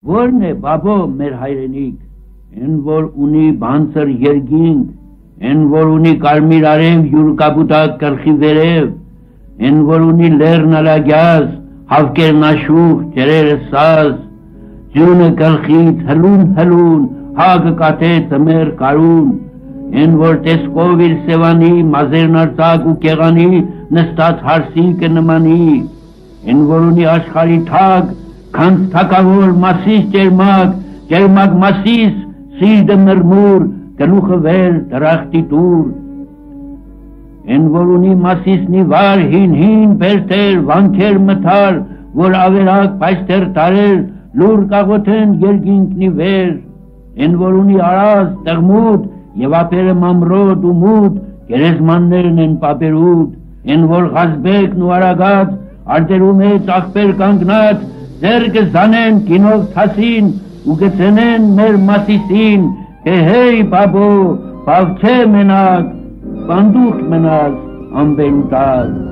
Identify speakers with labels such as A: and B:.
A: Որն է բաբո մեր հայրենիք, են որ ունի բանցր երկինք, են որ ունի կարմիր արև յուրկապուտակ կրխի վերև, են որ ունի լեռն ալագյազ, հավկերն աշուխ, ջրերը սազ, ձյունը կրխից հլուն, հագը կատե ծմեր կարուն, են որ տեսկով իր սևանի, մազերն արծակ ու կեղանի, նստած հարսի կնմանի, են որ ունի աշխարի թակ, քանց թակավոր մասիս ջերմակ մասիս, սիրտը մրմուր, գլուխը վեր, դրախտի տուր, են որ ունի մասիսնի վար, հին բերտեր, վանքեր մթար, որ ավերակ պայստեր տարեր, լուր կաղոթեն երկինքնի վեր, են որ ունի արազ, տղմուտ, և ապերը մամրոտ ու մուտ, գերեզմաններն են պապերուտ, են որ խազբեկն ու արագած, արտերում է ծախպեր կանգնած, ձերկը զանեն կինով թասին, ու գծենեն մեր մասիսին, թե հեյ բաբո, բավ չէ մենակ, պանդուխ մնաց ամբերուտակ։